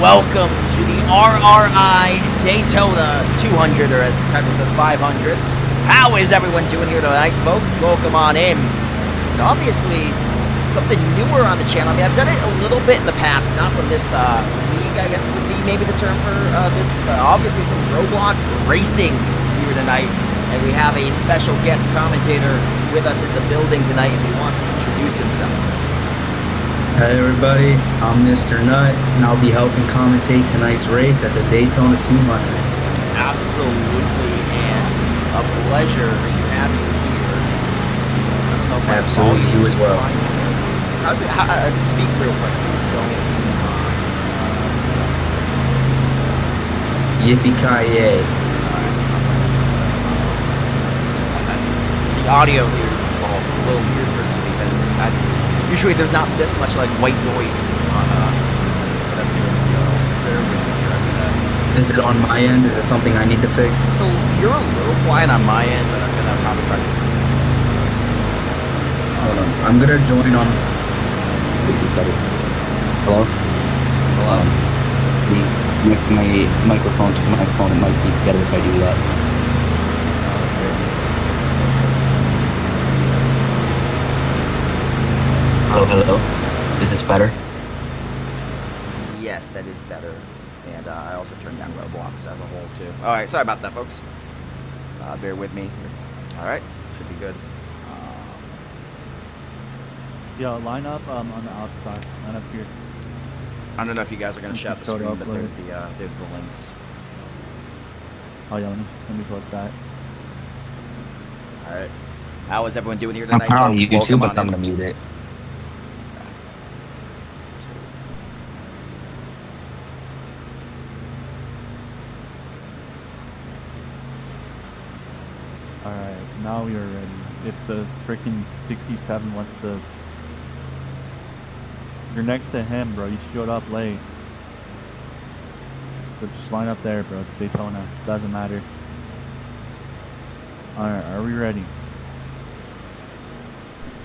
Welcome to the RRI Daytona 200, or as the title says, 500. How is everyone doing here tonight, folks? Welcome on in. And obviously, something newer on the channel. I mean, I've done it a little bit in the past, but not from this league, I guess would be maybe the term for this. Obviously, some Roblox racing here tonight. And we have a special guest commentator with us in the building tonight if he wants to introduce himself. Hey everybody, I'm Mr. Nut, and I'll be helping commentate tonight's race at the Daytona 200. Absolutely, and a pleasure to have you here. I don't know if my Absolutely, you as well. How's it? Speak real quick. Yippee-ki-yay. The audio here is a little weird for me because usually there's not this much like white noise on what I'm doing, so bear with me here. Is it on my end? Is it something I need to fix? So you're a little quiet on my end, but I'm gonna probably try to. Hold on, I'm gonna join on. Hello? Hello? Connect my microphone to my phone. It might be better if I do that. Hello. Is this better? Yes, that is better. And I also turned down Roblox as a whole too. All right, sorry about that, folks. Bear with me. All right, should be good. Yo, line up on the outside. Line up here. I don't know if you guys are gonna shout the stream, but there's the links. Oh yeah, let me close that. All right. How is everyone doing here I'm tonight, on folks? YouTube, Welcome but I'm on gonna in. mute it. Alright, now we are ready. If the freaking 67 wants to... You're next to him, bro. You showed up late. So just line up there, bro. It's Daytona. Doesn't matter. Alright, are we ready?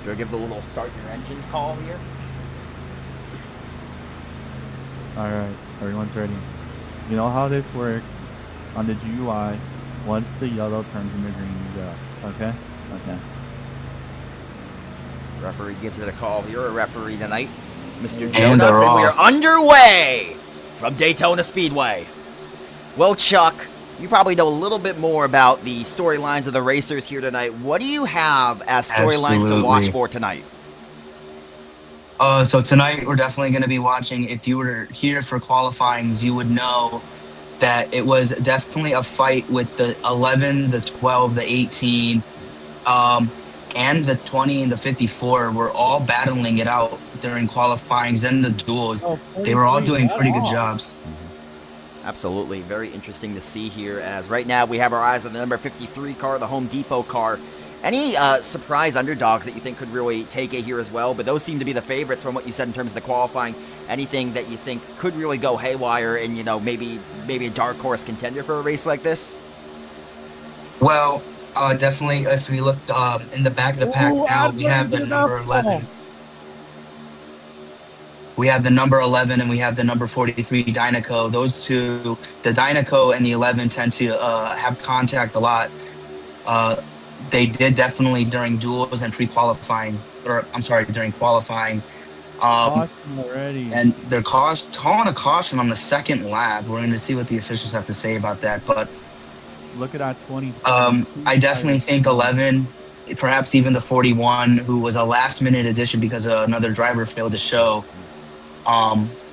Do I give the little start your engines call here? Alright, everyone's ready. You know how this works on the GUI. Once the yellow turns into green, you go. Okay? Okay. Referee gives it a call. You're a referee tonight, Mr. And Jonas, they're and we are off. underway from Daytona Speedway. Well, Chuck, you probably know a little bit more about the storylines of the racers here tonight. What do you have as storylines to watch Absolutely. for tonight? So tonight we're definitely going to be watching. If you were here for qualifyings, you would know that it was definitely a fight with the 11, the 12, the 18, and the 20 and the 54 were all battling it out during qualifyings and the duels. They were all doing pretty good jobs. Absolutely. Very interesting to see here, as right now we have our eyes on the number 53 car, the Home Depot car. Any surprise underdogs that you think could really take it here as well? But those seem to be the favorites from what you said in terms of the qualifying. Anything that you think could really go haywire and, you know, maybe a dark horse contender for a race like this? Well, definitely if we looked in the back of the pack now, we have the number 11. We have the number 11 and we have the number 43 Dynaco. Those two, the Dynaco and the 11, tend to have contact a lot. They did definitely during duels and pre-qualifying, or I'm sorry, during qualifying. Already. And they're calling a caution on the second lap. We're going to see what the officials have to say about that. But Look at that 20. I definitely think 11, perhaps even the 41, who was a last-minute addition because another driver failed to show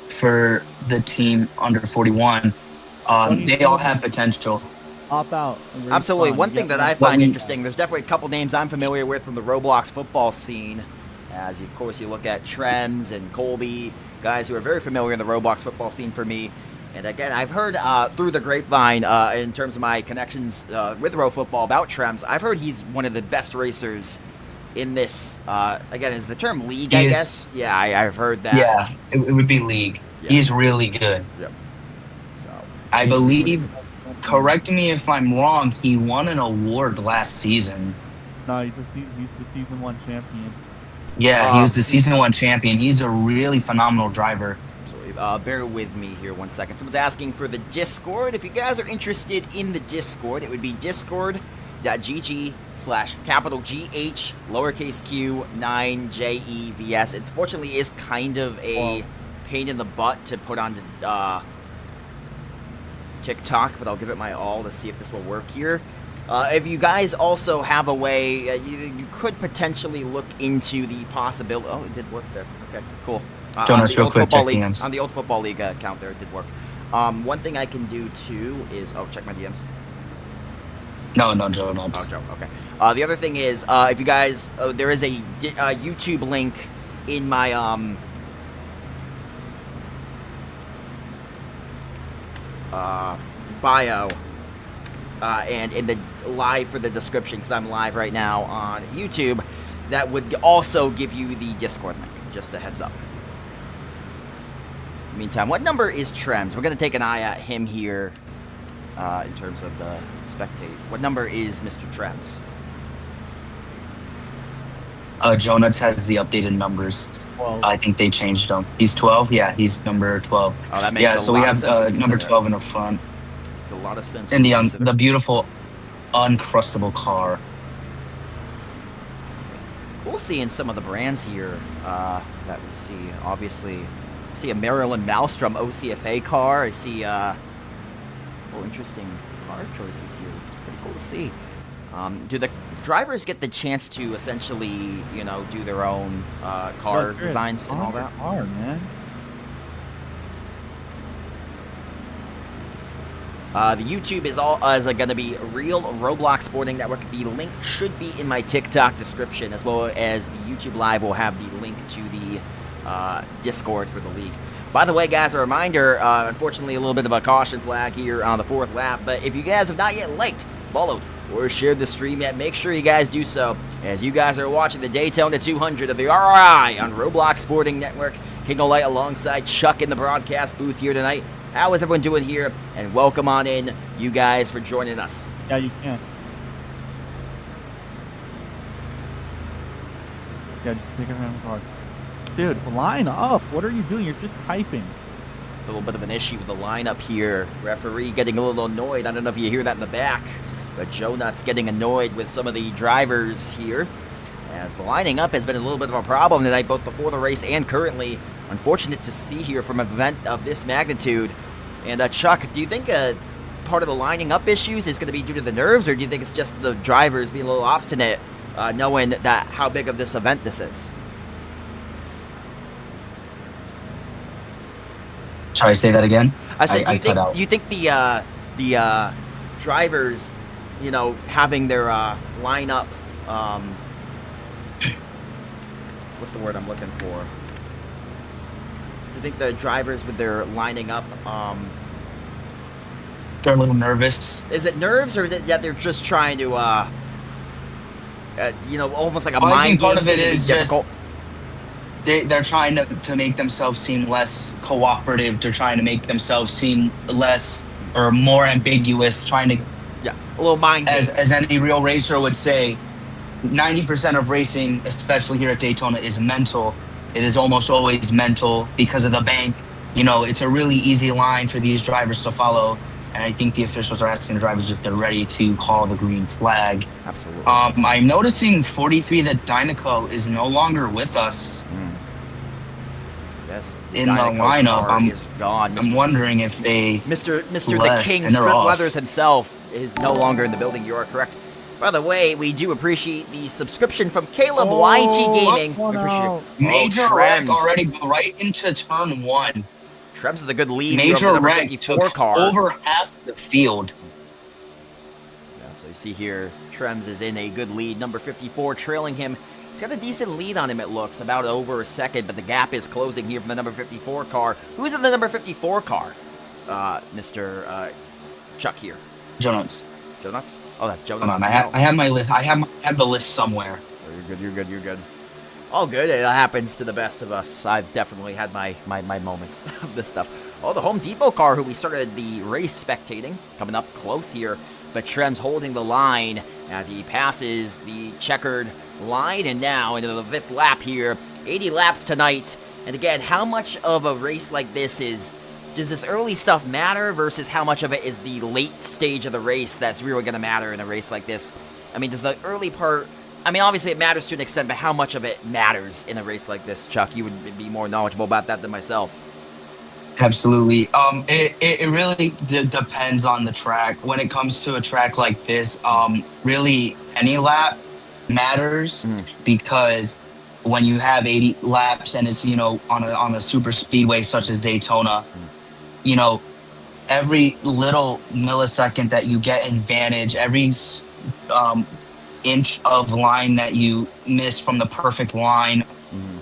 for the team under 41. They all have potential. Hop out. Absolutely. One thing that I find interesting, there's definitely a couple names I'm familiar with from the Roblox football scene. As, of course, you look at Trems and Colby, guys who are very familiar in the Roblox football scene for me. And again, I've heard through the grapevine, in terms of my connections with Ro Football about Trems, I've heard he's one of the best racers in this. Again, is the term league, I guess? Yeah, I've heard that. Yeah, it would be league. Yeah. He's really good. Yep. So, I believe, correct me if I'm wrong, he won an award last season. No, he's the season 1 champion. Yeah, he was the season 1 champion. He's a really phenomenal driver. absolutely. bear with me here 1 second. Someone's asking for the Discord. If you guys are interested in the Discord, it would be discord.gg/capital GH lowercase q 9JEVS. It fortunately is kind of a pain in the butt to put on the TikTok, but I'll give it my all to see if this will work here. If you guys also have a way, you could potentially look into the possibility. Oh, it did work there. Okay, cool. Jonas, real quick, check league, DMs. on the old football league account there, it did work. One thing I can do too is check my DMs. No, Joe, no. Oh, Joe. Okay. The other thing is, if you guys, there is a YouTube link in my bio, and in the live for the description, because I'm live right now on YouTube. That would also give you the Discord link. Just a heads up. Meantime, what number is Trems? We're going to take an eye at him here in terms of the spectate. What number is Mr. Trems? Jonas has the updated numbers. 12. I think they changed them. He's 12? Yeah, he's number 12. Oh, that makes a so lot we of have sense. number 12 in the front. Makes a lot of sense. And the beautiful uncrustable car. Cool seeing some of the brands here that we see. Obviously, I see a Marilyn Maelstrom OCFA car. I see interesting car choices here. It's pretty cool to see. Do the drivers get the chance to essentially, do their own car designs and all that? Car, man. The YouTube is going to be Real Roblox Sporting Network. The link should be in my TikTok description, as well as the YouTube Live will have the link to the Discord for the league. By the way, guys, a reminder, unfortunately a little bit of a caution flag here on the 4th lap, but if you guys have not yet liked, followed, or shared the stream yet, make sure you guys do so, as you guys are watching the Daytona 200 of the RRI on Roblox Sporting Network. King of Light alongside Chuck in the broadcast booth here tonight. How is everyone doing here? And welcome on in, you guys, for joining us. Yeah, you can. Yeah, just take it around the car. Dude, line up. What are you doing? You're just typing. A little bit of an issue with the lineup here. Referee getting a little annoyed. I don't know if you hear that in the back, but Joe Nutt's getting annoyed with some of the drivers here, as the lining up has been a little bit of a problem tonight, both before the race and currently. Unfortunate to see here from an event of this magnitude. And Chuck, do you think part of the lining up issues is going to be due to the nerves, or do you think it's just the drivers being a little obstinate, knowing that how big of this event this is? Sorry, say that again. I said, do you think the drivers, having their lineup, what's the word I'm looking for? Do you think the drivers with their lining up, they're a little nervous? Is it nerves, or is it that they're just trying to, almost like a I mind think part game of it thing to be is difficult? They're trying to make themselves seem less cooperative. They're trying to make themselves seem less or more ambiguous. Trying to, Yeah, a little mind game. as any real racer would say, 90% of racing, especially here at Daytona, is mental. It is almost always mental because of the bank. It's a really easy line for these drivers to follow. And I think the officials are asking the drivers if they're ready to call the green flag. Absolutely. I'm noticing 43, the Dynaco, is no longer with us Yes, in the Dynaco lineup. car is gone. I'm wondering if they... Mr. the left King, and they're Strip off. Leathers himself, is no longer in the building. You are correct. By the way, we do appreciate the subscription from Caleb YT Gaming. We appreciate it. Major wreck already right into turn 1. Trems with a good lead here Major over the number wreck 54 took car. over half the field. Yeah, so you see here, Trems is in a good lead. Number 54 trailing him. He's got a decent lead on him, it looks, about over a second, but the gap is closing here from the number 54 car. Who's in the number 54 car? Mr. Chuck here. Jonas. Joe Nuts? Oh, that's Joe Hold Nuts on, I have my list. I have the list somewhere. Oh, you're good. All good. It happens to the best of us. I've definitely had my moments of this stuff. Oh, the Home Depot car, who we started the race spectating, coming up close here. But Trem's holding the line as he passes the checkered line. And now into the 5th lap here. 80 laps tonight And again, how much of a race like this does this early stuff matter versus how much of it is the late stage of the race that's really going to matter in a race like this? I mean, does the early part, I mean, obviously it matters to an extent, but how much of it matters in a race like this? Chuck, you would be more knowledgeable about that than myself. Absolutely. It really depends on the track. When it comes to a track like this, really any lap matters because when you have 80 laps and it's, on a super speedway such as Daytona, every little millisecond that you get advantage, every inch of line that you miss from the perfect line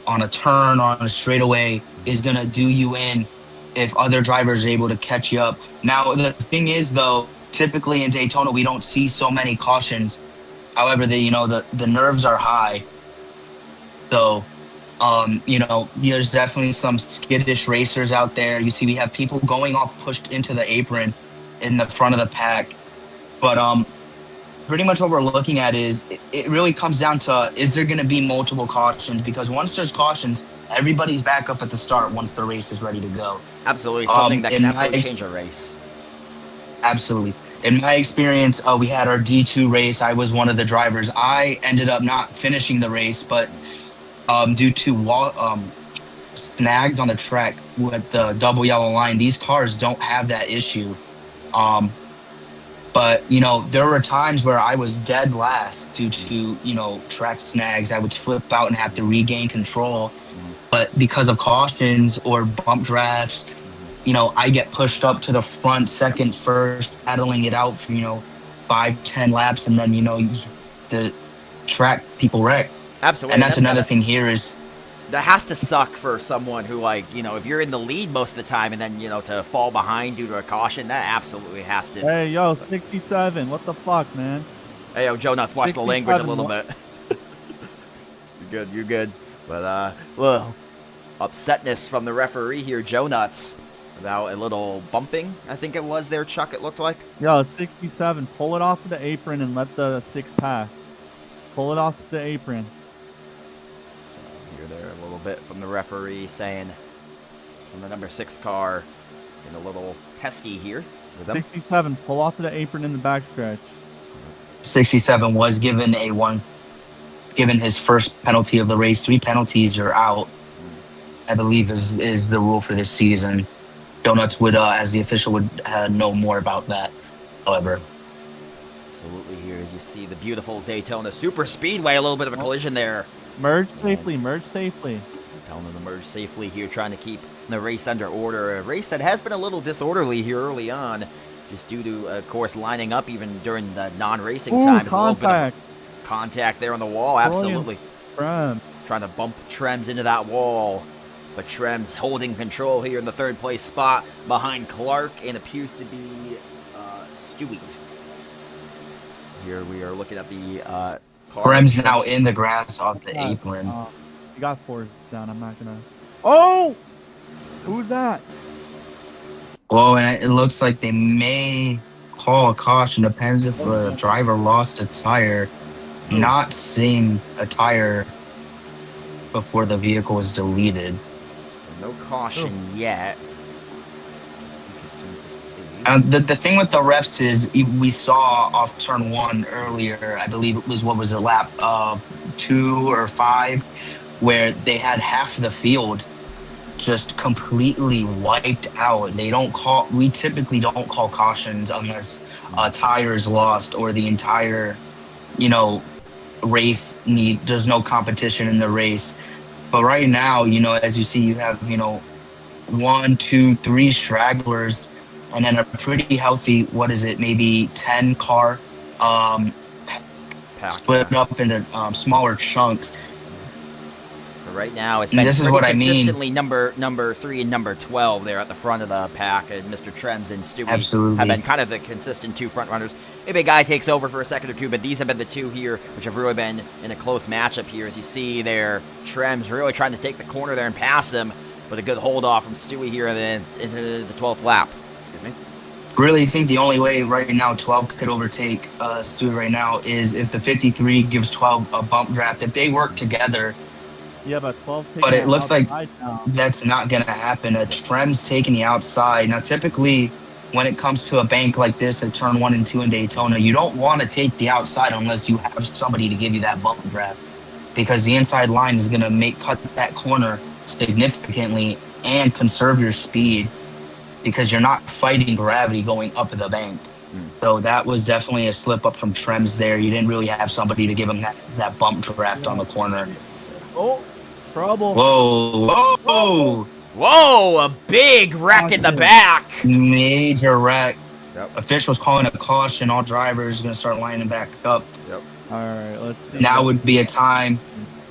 on a turn or on a straightaway is going to do you in if other drivers are able to catch you up. Now, the thing is, though, typically in Daytona, we don't see so many cautions. However, the nerves are high. So, there's definitely some skittish racers out there. You see, we have people going off pushed into the apron in the front of the pack. But pretty much what we're looking at is it really comes down to, is there going to be multiple cautions? Because once there's cautions, everybody's back up at the start once the race is ready to go. Absolutely, something that can absolutely change a race. Absolutely. In my experience, we had our D2 race. I was one of the drivers. I ended up not finishing the race, but due to snags on the track with the double yellow line, these cars don't have that issue. But, there were times where I was dead last due to, track snags. I would flip out and have to regain control. But because of cautions or bump drafts, I get pushed up to the front, second, first, battling it out for, 5-10 laps. And then, the track people wreck. Absolutely. And that's another thing here is, that has to suck for someone who, if you're in the lead most of the time and then, to fall behind due to a caution, that absolutely has to. Hey, yo, 67. What the fuck, man? Hey, yo, Joe Nuts, watch the language a little bit. You're good. But, well, upsetness from the referee here, Joe Nuts. About a little bumping, I think it was there, Chuck, it looked like. Yo, 67. Pull it off of the apron and let the 6 pass. Pull it off the apron. You're there a little bit from the referee saying from the number 6 car, and a little pesky here with them. 67, pull off of the apron in the backstretch. 67 was given given his first penalty of the race. 3 penalties are out, I believe is the rule for this season. Donuts would, as the official, would know more about that, however. Absolutely, here as you see the beautiful Daytona Super Speedway, a little bit of a collision there. Merge safely, merge safely. Telling them to merge safely here, trying to keep the race under order. A race that has been a little disorderly here early on, just due to, of course, lining up even during the non-racing time. There's a little bit of contact there on the wall, absolutely. Trying to bump Trems into that wall. But Trems holding control here in the 3rd place spot behind Clark and appears to be Stewie. Here we are looking at the car. Trems now in the grass off the apron. You got 4 down, I'm not gonna... Oh! Who's that? Oh, and it looks like they may call a caution. Depends if a driver lost a tire. Not seeing a tire before the vehicle was deleted. No caution yet. Interesting to see. The thing with the refs is we saw off turn 1 earlier, I believe it was, a lap 2 or 5, where they had half the field just completely wiped out. We typically don't call cautions unless a tire is lost or the entire, race there's no competition in the race. But right now, as you see, you have, 1, 2, 3 stragglers, and then a pretty healthy, maybe 10 car, split up into smaller chunks. But right now, it's been consistently number 3 and number 12 there at the front of the pack, and Mr. Trems and Stewie have been kind of the consistent 2 front runners. Maybe a guy takes over for a second or 2, but these have been the 2 here, which have really been in a close matchup here. As you see there, Trems really trying to take the corner there and pass him, but a good hold off from Stewie here into the 12th lap. Excuse me. Really think the only way right now 12 could overtake Stewie right now is if the 53 gives 12 a bump draft. If they work together, Yeah, but 12 taking But it the looks like outside now. that's not going to happen. A Trem's taking the outside. Now, typically, when it comes to a bank like this at turn 1 and 2 in Daytona, you don't want to take the outside unless you have somebody to give you that bump draft, because the inside line is going to cut that corner significantly and conserve your speed, because you're not fighting gravity going up the bank. So that was definitely a slip up from Trems there. You didn't really have somebody to give him that bump draft on the corner. Oh, trouble. Whoa, whoa. Whoa, a big wreck in the back. Major wreck. Yep. Officials calling a caution. All drivers going to start lining back up. Yep. All right, let's see. Now would be a time.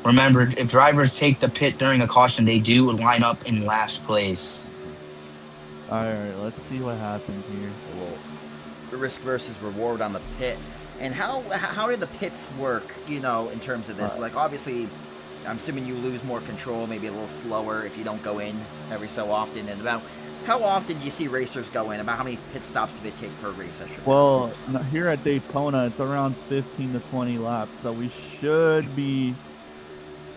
Remember, if drivers take the pit during a caution, they do line up in last place. All right, let's see what happens here. The risk versus reward on the pit. And how do the pits work, in terms of this? Like, obviously, I'm assuming you lose more control, maybe a little slower if you don't go in every so often. And about how often do you see racers go in? About how many pit stops do they take per race? Well, here at Daytona, it's around 15 to 20 laps, so we should be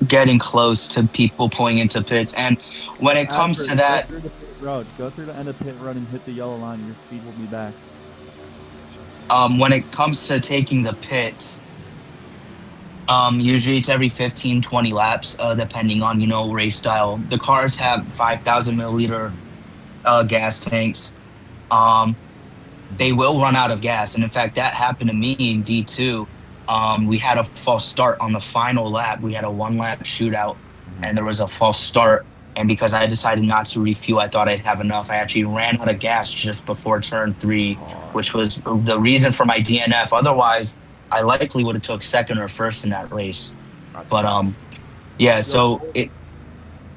getting close to people pulling into pits. And when it comes to that, go through the end of pit road and hit the yellow line. Your speed will be back. When it comes to taking the pits, usually it's every 15, 20 laps, depending on, race style. The cars have 5,000 milliliter gas tanks. They will run out of gas. And in fact, that happened to me in D2. We had a false start on the final lap. We had a 1-lap shootout, and there was a false start. And because I decided not to refuel, I thought I'd have enough. I actually ran out of gas just before turn 3, which was the reason for my DNF. Otherwise, I likely would have took second or first in that race. But yeah, so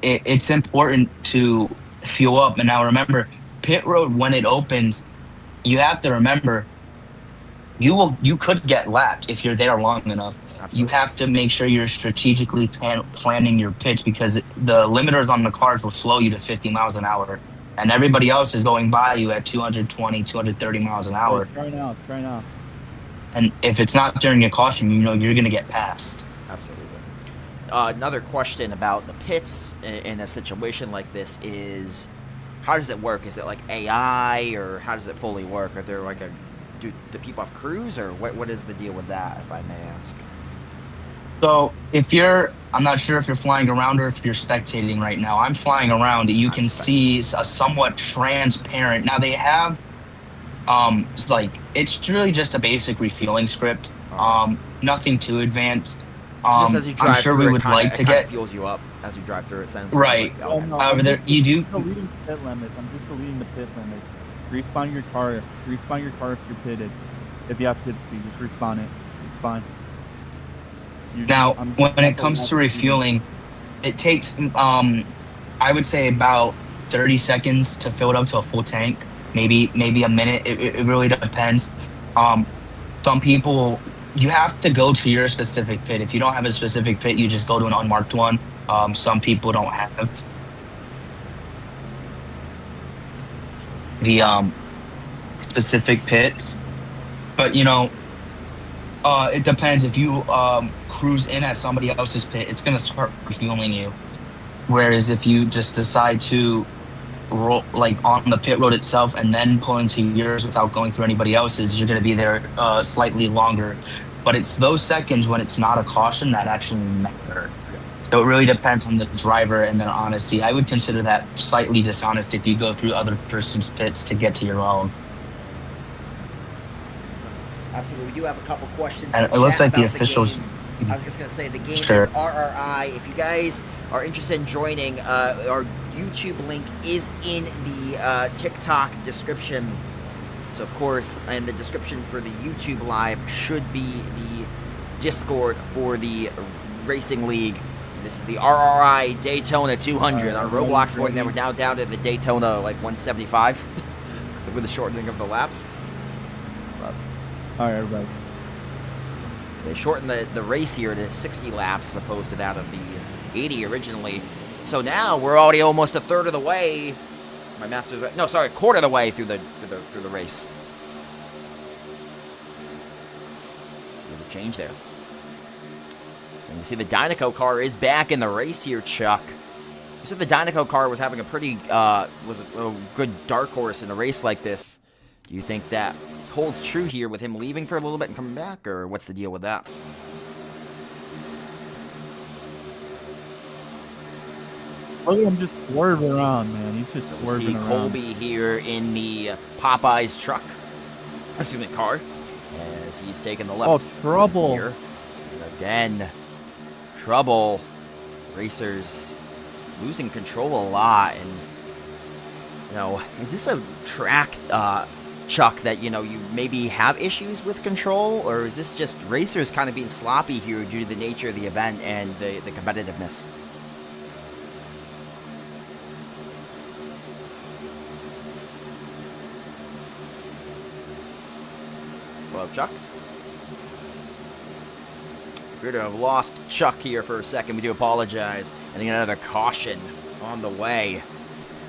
it's important to fuel up. And now remember, pit road, when it opens, you have to remember you could get lapped if you're there long enough. Absolutely. You have to make sure you're strategically planning your pitch, because the limiters on the cars will slow you to 50 miles an hour, and everybody else is going by you at 220, 230 miles an hour. Try now. And if it's not during a caution, you're going to get passed. Absolutely. Another question about the pits in a situation like this is, how does it work? Is it like AI, or how does it fully work? Are there do the people have crews, or what is the deal with that, if I may ask? So I'm not sure if you're flying around or if you're spectating right now. I'm flying around. You can see a somewhat transparent. Now they have, it's really just a basic refueling script. Nothing too advanced. Just as you drive, I'm sure we would like to get fuels you up as you drive through it. Sounds right. Okay. However, you do. I'm just deleting the pit limits. Respawn your car if you're pitted. If you have pit speed, just respawn it. It's fine. Now, when it comes to refueling, it takes, I would say about 30 seconds to fill it up to a full tank. Maybe a minute. It really depends. Some people, you have to go to your specific pit. If you don't have a specific pit, you just go to an unmarked one. Some people don't have the specific pits, but it depends. If you cruise in at somebody else's pit, it's going to start refueling you. Whereas if you just decide to roll on the pit road itself and then pull into yours without going through anybody else's, you're going to be there slightly longer. But it's those seconds when it's not a caution that actually matter. So it really depends on the driver and their honesty. I would consider that slightly dishonest if you go through other person's pits to get to your own. Absolutely. We do have a couple questions. And it looks like the officials. I was just going to say, the game Sure. is RRI. If you guys are interested in joining, our YouTube link is in the TikTok description. So, of course, in the description for the YouTube Live should be the Discord for the Racing League. This is the RRI Daytona 200 on Roblox Sporting Network. We're now down to the Daytona 175 with the shortening of the laps. All right, everybody. They shortened the race here to 60 laps as opposed to that of the 80 originally. So now we're already almost a third of the way. My math is right. No, sorry, quarter of the way through the race. There's a change there. And you see the Dynaco car is back in the race here, Chuck. You said the Dynaco car was having a pretty, was a good dark horse in a race like this. Do you think that holds true here with him leaving for a little bit and coming back, or what's the deal with that? Look at him just swerving around, man. He's just We swerving see around. Colby here in the Popeyes truck, assuming car, as he's taking the left. Oh, trouble. Here. And again, trouble. Racers losing control a lot, and you know, is this a track, Chuck, that you maybe have issues with control, or is this just racers kind of being sloppy here due to the nature of the event and the competitiveness? Hello, Chuck. Appear to have lost Chuck here for a second. We do apologize. And then another caution on the way.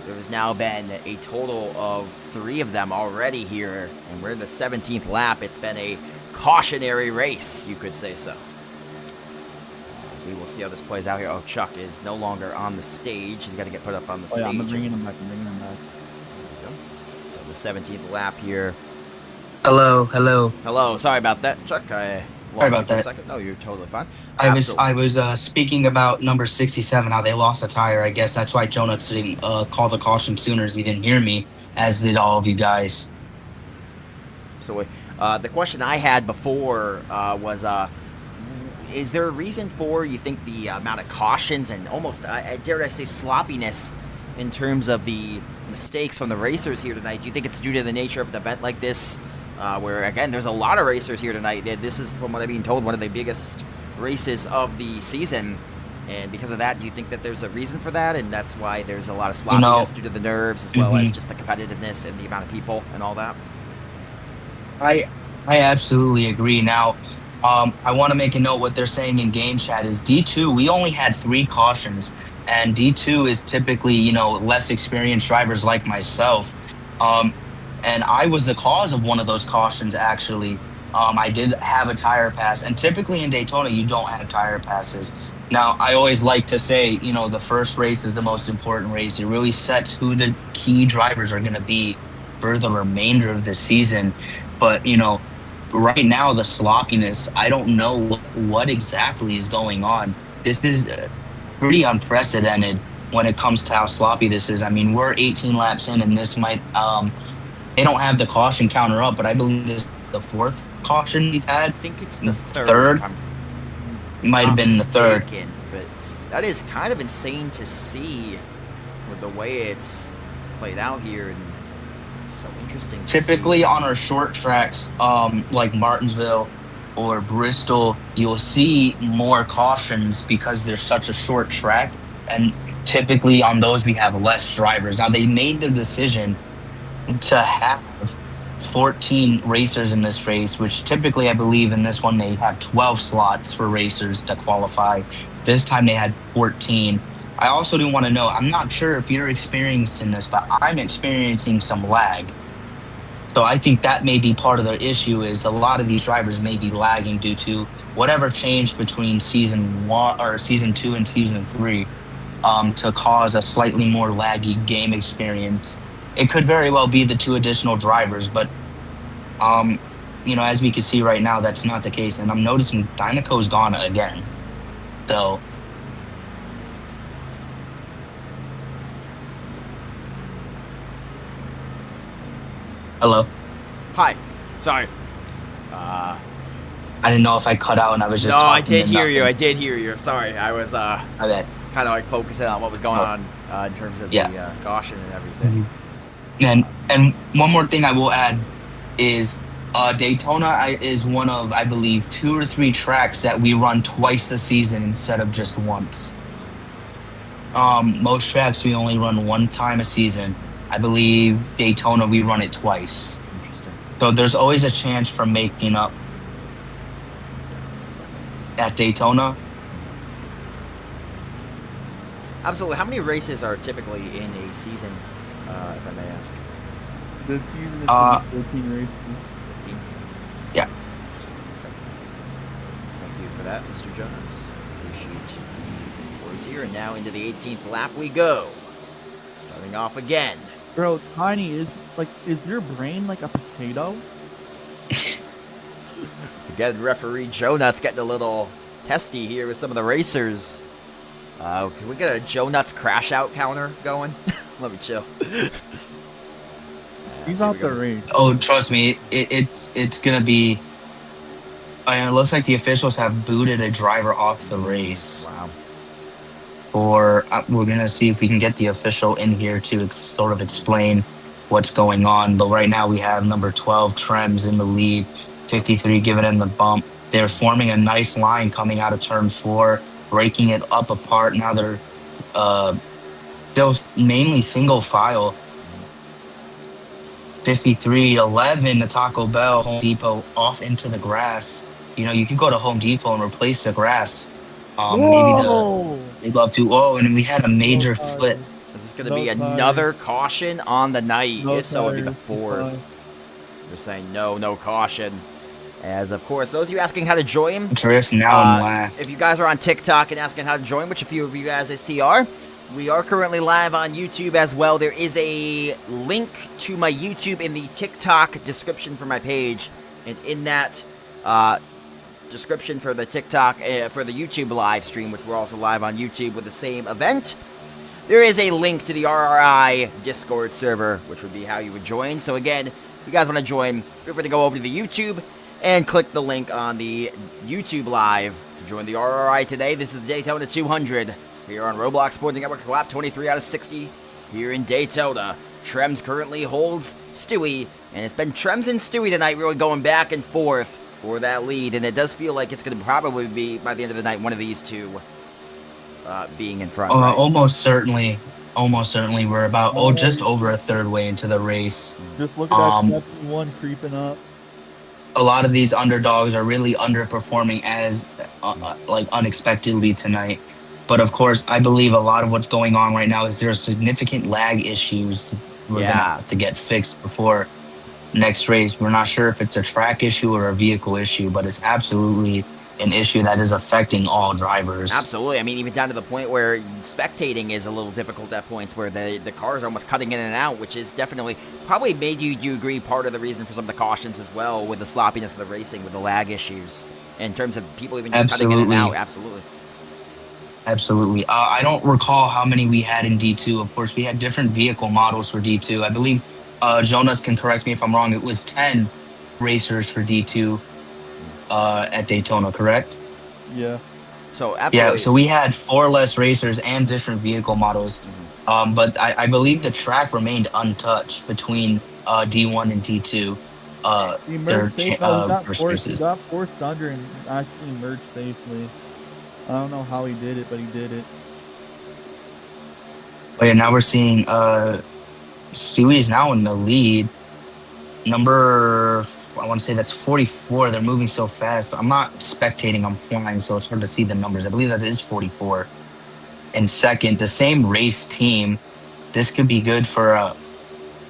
There has now been a total of 3 of them already here, and we're in the 17th lap. It's been a cautionary race, you could say so. As we will see how this plays out here. Oh, Chuck is no longer on the stage. He's got to get put up on the stage. Yeah, I'm bringing him back. There we go. So the 17th lap here. Hello. Hello. Sorry about that, Chuck. I lost you for a second. No, you're totally fine. I was speaking about number 67, how they lost a tire. I guess that's why Jonah didn't call the caution sooner, as he didn't hear me, as did all of you guys. So the question I had before was, is there a reason for, you think, the amount of cautions and almost, dare I say, sloppiness in terms of the mistakes from the racers here tonight? Do you think it's due to the nature of an event like this, where, again, there's a lot of racers here tonight? This is, from what I'm being told, one of the biggest races of the season, and because of that, do you think that there's a reason for that, and that's why there's a lot of sloppiness due to the nerves, as well as just the competitiveness and the amount of people and all that? I absolutely agree. Now, I want to make a note. What they're saying in game chat is D2, we only had 3 cautions, and D2 is typically, less experienced drivers like myself. And I was the cause of one of those cautions, actually. I did have a tire pass, and typically in Daytona, you don't have tire passes. Now, I always like to say, the first race is the most important race. It really sets who the key drivers are going to be for the remainder of the season. But, right now, the sloppiness, I don't know what exactly is going on. This is pretty unprecedented when it comes to how sloppy this is. I mean, we're 18 laps in, and this might, they don't have the caution counter up, but I believe this is the 4th caution we've had. I think it's the 3rd. Might have been the 3rd. But that is kind of insane to see with the way it's played out here, and it's so interesting to Typically see. On our short tracks, like Martinsville or Bristol, you'll see more cautions because there's such a short track, and typically on those we have less drivers. Now, they made the decision to have 14 racers in this race, which typically, I believe in this one, they have 12 slots for racers to qualify. This time they had 14. I also do want to know, I'm not sure if you're experiencing this, but I'm experiencing some lag. So I think that may be part of the issue, is a lot of these drivers may be lagging due to whatever changed between season 2 and season 3 to cause a slightly more laggy game experience. It could very well be the 2 additional drivers, but as we can see right now, that's not the case. And I'm noticing Dynaco's gone again. So hello. Hi. Sorry. I didn't know if I cut out and I was just No, I talking did and hear nothing. you. I did hear you. I'm sorry. I was My bad. kind of like focusing on what was going on in terms of the caution and everything. And one more thing I will add is Daytona is one of, I believe, 2 or 3 tracks that we run twice a season instead of just once. Most tracks we only run 1 time a season. I believe Daytona we run it twice. Interesting. So there's always a chance for making up at Daytona. Absolutely. How many races are typically in a season, if I may ask? This season is 14 races. 15? Yeah. Okay. Thank you for that, Mr. Jones. sheet. Words here, and now into the 18th lap we go. Starting off again. Bro, Tiny, is your brain like a potato? Again, referee Joe Nuts getting a little testy here with some of the racers. Can we get a Joe Nuts crash out counter going? Let me chill. He's out the race. Oh, trust me, it's gonna be. It looks like the officials have booted a driver off the race. Wow. Or we're gonna see if we can get the official in here to sort of explain what's going on. But right now we have number 12 Trems in the lead, 53 giving him the bump. They're forming a nice line coming out of turn 4, breaking it up apart. Now they're still mainly single file. 53-11, the Taco Bell, Home Depot off into the grass. You know, you could go to Home Depot and replace the grass. They'd love to. Oh, and we had a major flip. Is this going to be another caution on the night? If so, it'd be the 4th. They're saying no caution. As, of course, those of you asking how to join, Drift now and last. if you guys are on TikTok and asking how to join, which a few of you guys I see are, we are currently live on YouTube as well. There is a link to my YouTube in the TikTok description for my page. And in that description for the TikTok, for the YouTube live stream, which we're also live on YouTube with the same event, there is a link to the RRI Discord server, which would be how you would join. So again, if you guys want to join, feel free to go over to the YouTube and click the link on the YouTube live to join the RRI today. This is the Daytona 200 here on Roblox Sporting Network, lap 23 out of 60 here in Daytona. Trems currently holds Stewie, and it's been Trems and Stewie tonight really going back and forth for that lead, and it does feel like it's going to probably be, by the end of the night, one of these two being in front. Right? Almost certainly. We're about just over a third way into the race. Just look at that one creeping up. A lot of these underdogs are really underperforming as unexpectedly tonight. But of course, I believe a lot of what's going on right now is there are significant lag issues we're gonna have to get fixed before next race. We're not sure if it's a track issue or a vehicle issue, but it's absolutely an issue that is affecting all drivers. Absolutely. I mean, even down to the point where spectating is a little difficult at points where the cars are almost cutting in and out, which is definitely probably made you agree part of the reason for some of the cautions as well with the sloppiness of the racing, with the lag issues in terms of people even just cutting in and out. Absolutely. I don't recall how many we had in D2. Of course, we had different vehicle models for D2. I believe Jonas can correct me if I'm wrong. It was 10 racers for D2 at Daytona, correct? Yeah. So absolutely. Yeah. So we had 4 less racers and different vehicle models. But I believe the track remained untouched between D1 and D2. He got forced under and actually merged safely. I don't know how he did it, but he did it. But yeah, now we're seeing Stewie is now in the lead. Number, I want to say that's 44. They're moving so fast. I'm not spectating, I'm flying, so it's hard to see the numbers. I believe that is 44. And second, the same race team. This could be good for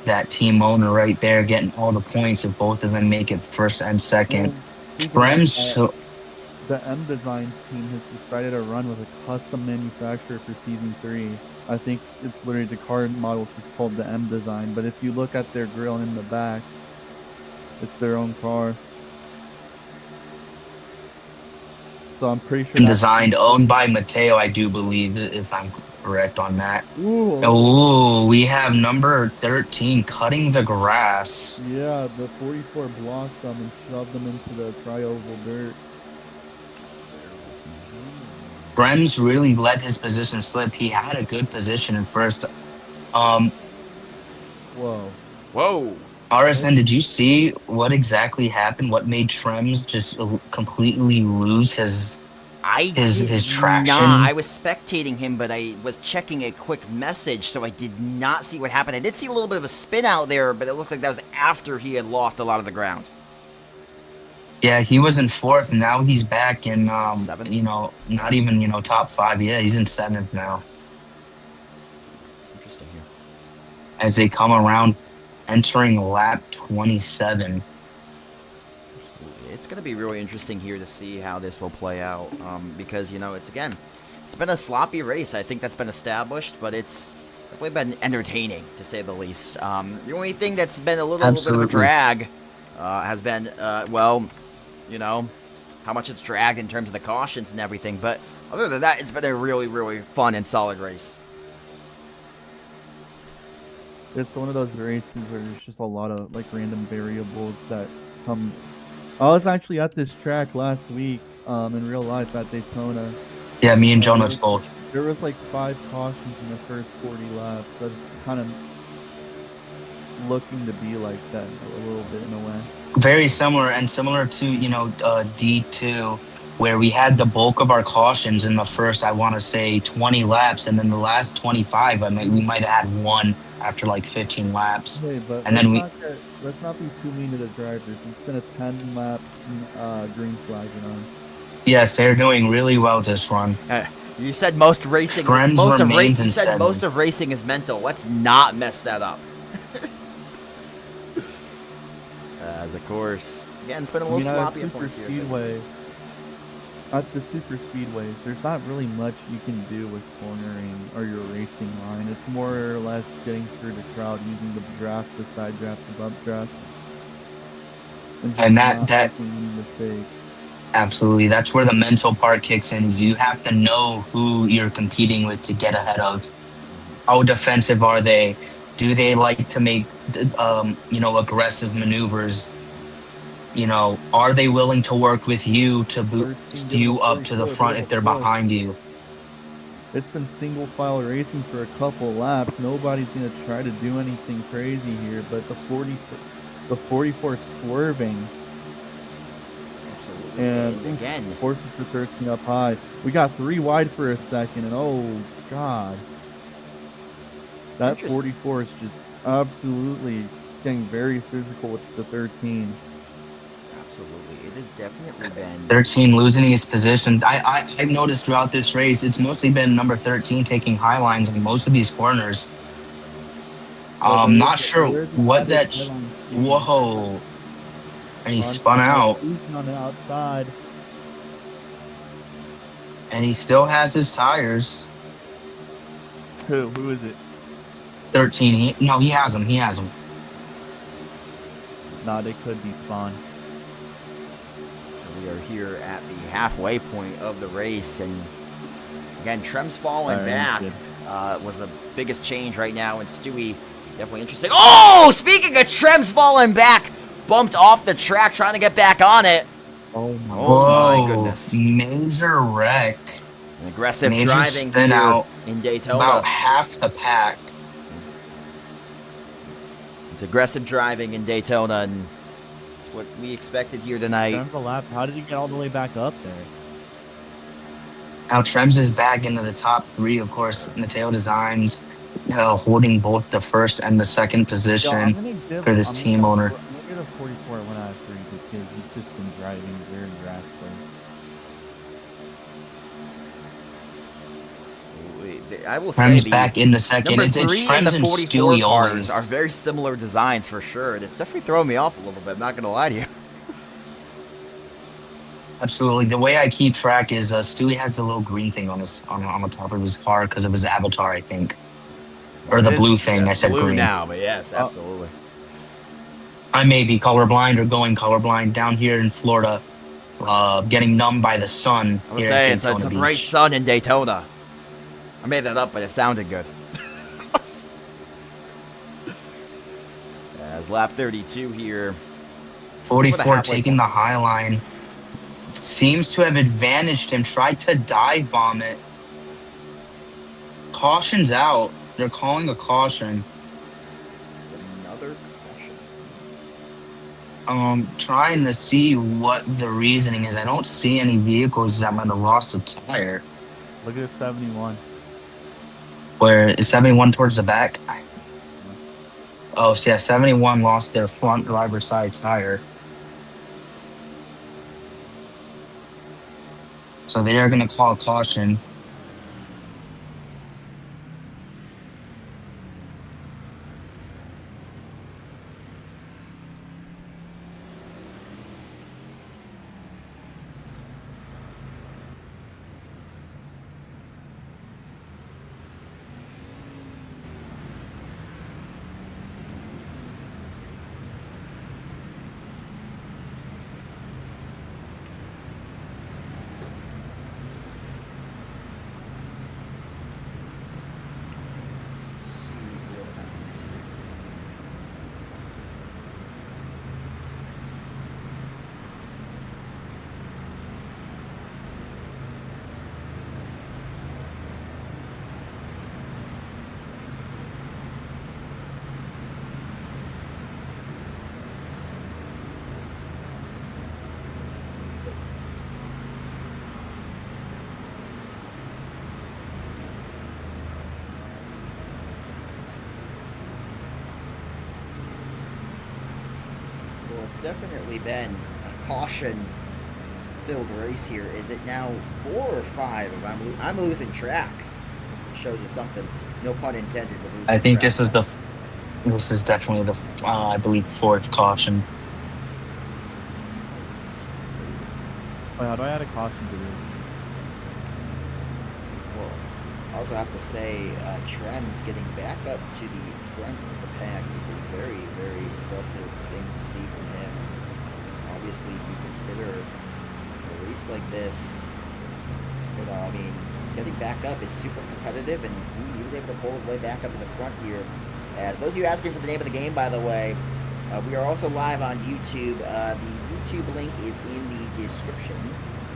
that team owner right there, getting all the points if both of them make it first and second. The M Design team has decided to run with a custom manufacturer for Season 3. I think it's literally the car model is called the M Design, but if you look at their grill in the back, it's their own car. So I'm pretty sure... And designed, owned by Mateo, I do believe, if I'm correct on that. Ooh, we have number 13 cutting the grass. Yeah, the 44 blocked them and shoved them into the tri-oval dirt. Brems really let his position slip. He had a good position at first. Whoa. RSN, did you see what exactly happened? What made Trems just completely lose his traction? I was spectating him, but I was checking a quick message, so I did not see what happened. I did see a little bit of a spin out there, but it looked like that was after he had lost a lot of the ground. Yeah, he was in 4th, and now he's back in, 7th? not even, top 5. Yeah, he's in 7th now. Interesting here. As they come around, entering lap 27. It's going to be really interesting here to see how this will play out, because, you know, it's been a sloppy race. I think that's been established, but it's definitely been entertaining, to say the least. The only thing that's been a little bit of a drag has been, well, you know, how much it's dragged in terms of the cautions and everything, but other than that, it's been a really, really fun and solid race. It's one of those races where there's just a lot of like random variables that come. I was actually at this track last week, in real life at Daytona. Yeah, me and And Jonas both. there was like 5 cautions in the first 40 laps. That's kind of looking to be like that a little bit in a way. Very similar, and similar to, you know, D2, where we had the bulk of our cautions in the first, I want to say, 20 laps, and then the last 25, I mean, we might have had one after like 15 laps. Hey, but And then let's not be too mean to the drivers. It's been a 10-lap green flag, you know. Yes, they're doing really well this run. You said most racing, you said most of racing is mental. Let's not mess that up. As of course, again, it's been a little sloppy at points here. At the super speedways, there's not really much you can do with cornering or your racing line. It's more or less getting through the crowd using the draft, the side draft, the bump draft, and that mistake. Absolutely, that's where the mental part kicks in. Is you have to know who you're competing with to get ahead of. How defensive are they? Do they like to make you know, aggressive maneuvers? You know, are they willing to work with you to boost you up to the front if they're behind you? It's been single file racing for a couple laps. Nobody's gonna try to do anything crazy here, but the 44 swerving. Absolutely. And again, forces the 13 up high. We got 3 wide for a second, and oh god, that 44 is just absolutely getting very physical with the 13. Absolutely, it has definitely been 13 losing his position. I've noticed throughout this race, it's mostly been number 13 taking high lines in most of these corners. Not sure what that. Whoa! And he spun out. On the outside. And he still has his tires. Who is it? 13. He has them. He has them. Nah, they could be Spawn. We are here at the halfway point of the race, and again, Trem's falling back was the biggest change right now, and Stewie definitely interesting. Oh, speaking of Trem's falling back, bumped off the track trying to get back on it. Oh my goodness. Major wreck. An aggressive driving here out in Daytona. About half the pack. It's aggressive driving in Daytona, and it's what we expected here tonight. How did he get all the way back up there? Now Trems is back into the top 3, of course. Mateo Designs holding both the first and the second position for this team owner. I'm going to get a 44 1 out of 3 because he's just been driving very rapidly. I will say Trems back in the second. Number It's 3 and Trems the and 44 Stewie cars always are very similar designs for sure. It's definitely throwing me off a little bit. I'm not going to lie to you. Absolutely. The way I keep track is Stewie has the little green thing on the top of his car because of his avatar, I think, or the blue thing. I said blue green now, but yes, absolutely. I may be colorblind or going colorblind down here in Florida, getting numbed by the sun. I would say it's a bright sun in Daytona. I made that up, but it sounded good. As lap 32 here. 44 taking the high line. Seems to have advantaged him. Tried to dive bomb it. Caution's out. They're calling a caution. Another caution. Trying to see what the reasoning is. I don't see any vehicles that might have lost a tire. Look at 71. Where is 71 towards the back? Oh, so yeah, 71 lost their front driver's side tire. So they are going to call a caution. Well, it's definitely been a caution-filled race here. Is it now 4 or 5? If I'm losing track. It shows you something. No pun intended. But losing I think track. this is definitely the I believe 4th caution. Wait, how do I add a caution to this? Well, I also have to say, Trem's getting back up to the front of the pack is a very, very impressive thing to see from him. Obviously, you consider a race like this, you know, I mean, getting back up, it's super competitive, and he was able to pull his way back up to the front here. As those of you asking for the name of the game, by the way, we are also live on YouTube. The YouTube link is in the description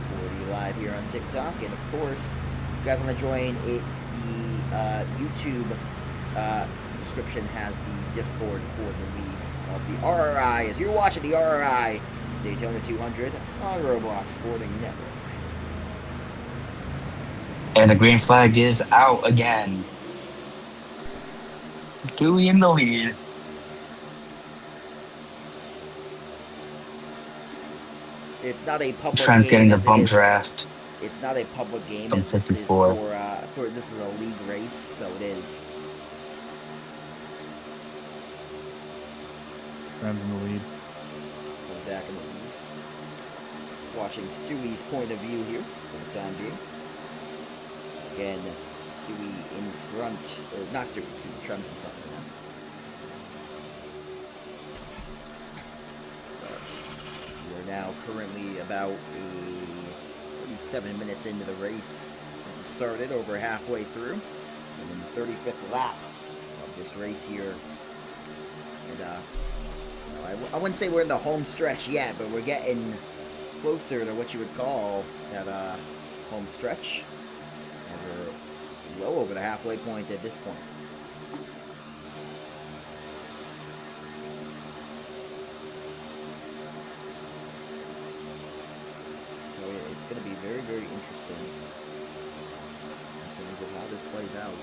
for the live here on TikTok. And of course, if you guys want to join it, the YouTube description has the Discord for the league of the RRI. As you're watching the RRI Daytona 200 on Roblox Sporting Network. And the green flag is out again. Dewey in the lead. It's not a public Trent's game. getting the bump draft. It's not a public game. From As this is 54. for this is a league race, so it is. Rams in the lead. Going back in the lead. Watching Stewie's point of view here for the time being. Again, Stewie in front, or not Stewie, Trent's in front right now. We are now currently about 37 minutes into the race since it started, over halfway through, and in the 35th lap of this race here. And I wouldn't say we're in the home stretch yet, but we're getting closer to what you would call that home stretch. And we're well over the halfway point at this point. So it's going to be very, very interesting in terms of how this plays out.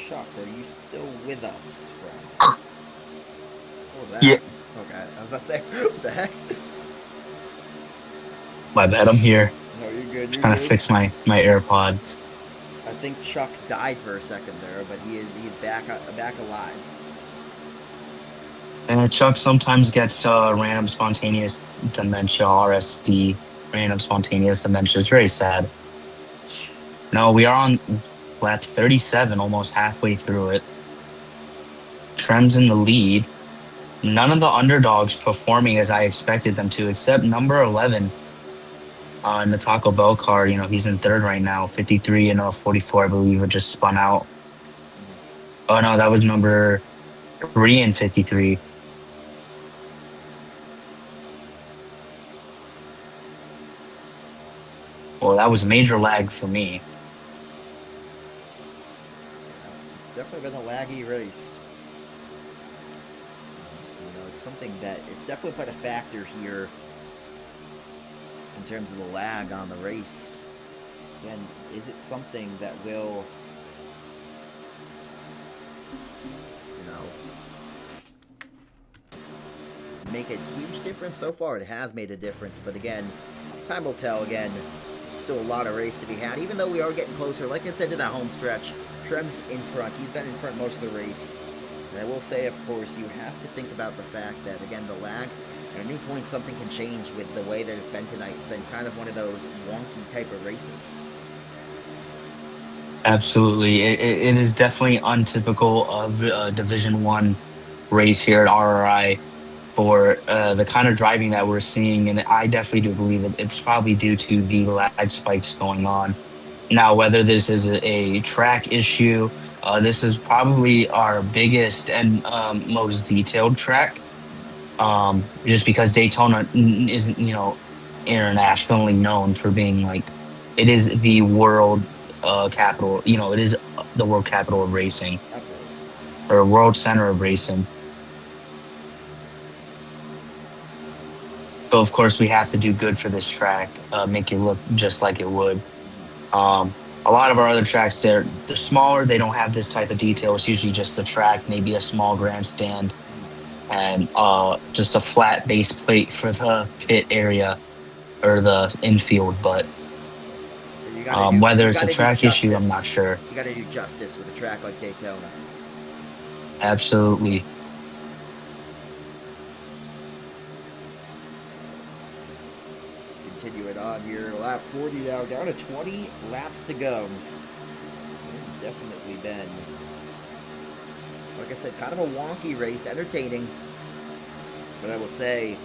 Chuck, are you still with us, friend? What was that? Yeah. Okay, I was about to say, what the heck? My bad, I'm here. No, you're good. You're Trying good. to fix my AirPods. I think Chuck died for a second there, but he's back alive. And Chuck sometimes gets random spontaneous dementia, RSD, random spontaneous dementia. It's very sad. No, we are on lap 37, almost halfway through it. Trem's in the lead. None of the underdogs performing as I expected them to, except number 11 in the Taco Bell car. You know, he's in third right now. 53 and 44, I believe, it just spun out. Oh, no, that was number 3 and 53. Well, that was major lag for me. It's definitely been a laggy race. You know, it's something that it's definitely played a factor here in terms of the lag on the race. Again, is it something that will, you know, make a huge difference? So far, it has made a difference, but again, time will tell. Again, still a lot of race to be had, even though we are getting closer, like I said, to that home stretch. Trem's in front. He's been in front most of the race. And I will say, of course, you have to think about the fact that, again, the lag, at any point something can change with the way that it's been tonight. It's been kind of one of those wonky type of races. Absolutely. It is definitely untypical of a Division I race here at RRI for the kind of driving that we're seeing. And I definitely do believe that it's probably due to the lag spikes going on. Now, whether this is a track issue, this is probably our biggest and most detailed track. Just because Daytona isn't, you know, internationally known for being like, it is the world capital, you know, it is the world capital of racing, or world center of racing. So of course we have to do good for this track, make it look just like it would. A lot of our other tracks, they're smaller. They don't have this type of detail. It's usually just the track, maybe a small grandstand, and just a flat base plate for the pit area or the infield. But whether you it's a gotta do track issue, I'm not justice. sure. You gotta do justice with a track like Daytona. Absolutely. Continue it on here. Lap 40 now, down to 20 laps to go. It's definitely been, like I said, kind of a wonky race, entertaining. But I will say,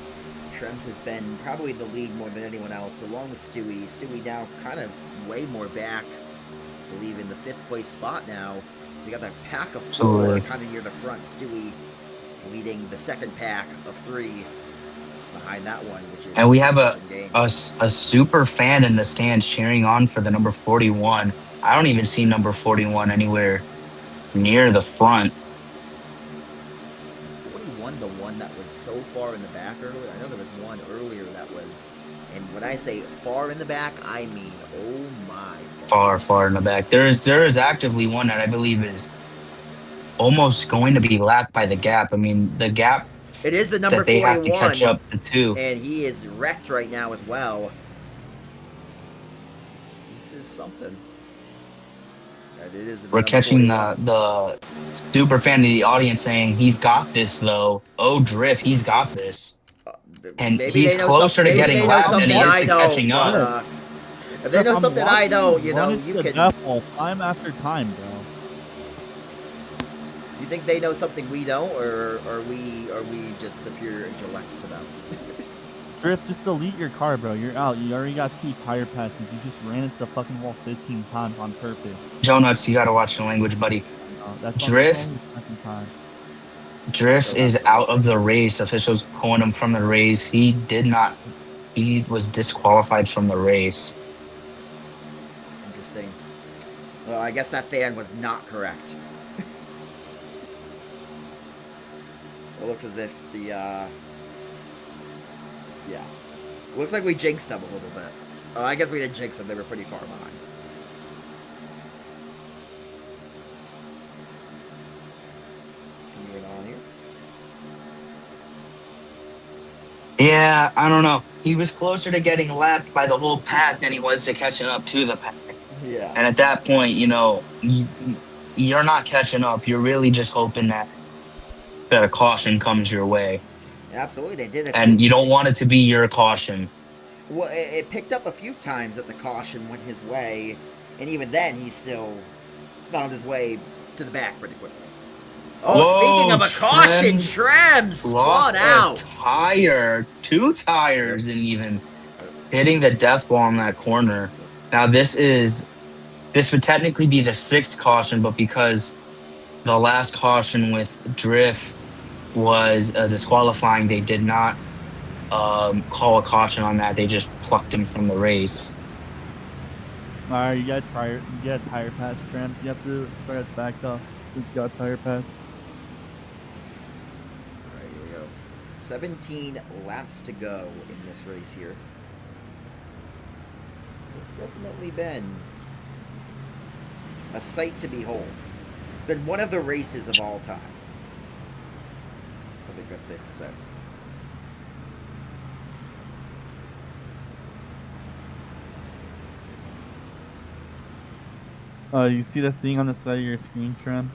Trems has been probably the lead more than anyone else, along with Stewie. Stewie now kind of way more back, I believe, in the 5th place spot now. So you got that pack of 4 Absolutely. kind of near the front. Stewie leading the second pack of 3 behind that one, which is And we have touch and gain. a super fan in the stands cheering on for the number 41. I don't even see number 41 anywhere near the front. 41, the one that was so far in the back earlier. I know there was one earlier that was, and when I say far in the back, I mean, oh my. Far in the back. There is actively one that I believe is almost going to be lapped by the gap. I mean, the gap It is the number that they 41, have to catch up to. and he is wrecked right now as well. This is something. And it is the We're number catching 41. the super fan of the audience saying he's got this though. Oh, Drift, he's got this. And Maybe he's they know closer to maybe getting they know lapped than he something is I to don't, catching but, up. if they know I'm something I don't, you know, run you into can. death wall time after time, bro. You think they know something we don't, or are we just superior intellects to them? Drift, just delete your car, bro. You're out. You already got 2 tire passes. You just ran into the fucking wall 15 times on purpose. Joe Nuts, you gotta watch the language, buddy. That's Drift only the second time. Drift is out of the race. Officials pulling him from the race. He was disqualified from the race. Interesting. Well, I guess that fan was not correct. It looks as if the, yeah. Looks like we jinxed them a little bit. Oh, I guess we didn't jinx them. They were pretty far behind. Continuing on here. Yeah, I don't know. He was closer to getting lapped by the whole pack than he was to catching up to the pack. Yeah. And at that point, you know, you're not catching up. You're really just hoping that a caution comes your way. Absolutely, they did it. And you don't want it to be your caution. Well, it picked up a few times that the caution went his way, and even then, he still found his way to the back pretty quickly. Oh, Whoa, speaking of a caution, Trems spun out. Tire, 2 tires, and even hitting the death wall in that corner. Now this would technically be the 6th caution, but because the last caution with Drift was disqualifying, they did not call a caution on that. They just plucked him from the race. All right, you got tire pass, Trent. You have to start at the back though. You got tire pass. All right, here we go. 17 laps to go in this race here. It's definitely been a sight to behold. Been one of the races of all time. I think that's safe to say. You see the thing on the side of your screen, Trent?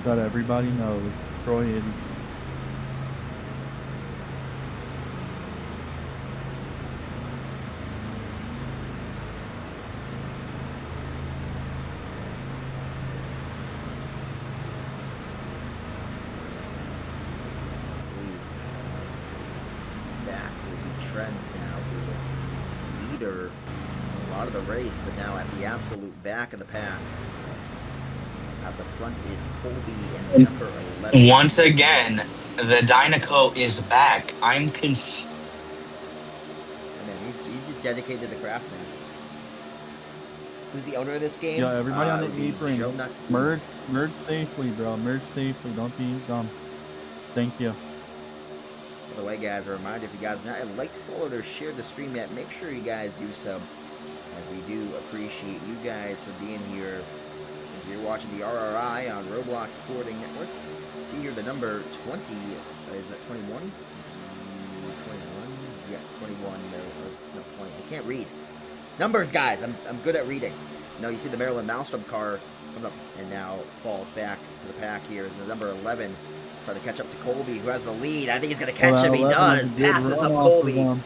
That everybody knows. Troy is. Trends now, who was the leader a lot of the race, but now at the absolute back of the pack. At the front is Colby and number 11. Once again, the Dynaco is back. I'm confused. Man, he's just dedicated to the craft, man. Who's the owner of this game? Yeah, everybody on the apron. Joe Nuts. Merge safely, bro. Merge safely. Don't be dumb. Thank you. By the way, guys, a reminder, if you guys not like, followed, or shared the stream yet, make sure you guys do so. As we do appreciate you guys for being here. As you're watching the RRI on Roblox Sporting Network. See here the number 20. Is that 21? 21? Yes, 21. No, 20. I can't read. Numbers, guys. I'm good at reading. No, you see the Maryland Maelstrom car coming up and now falls back to the pack here. Is the number 11 trying to catch up to Colby, who has the lead. I think he's going to catch him. He does. Passes up Colby. That's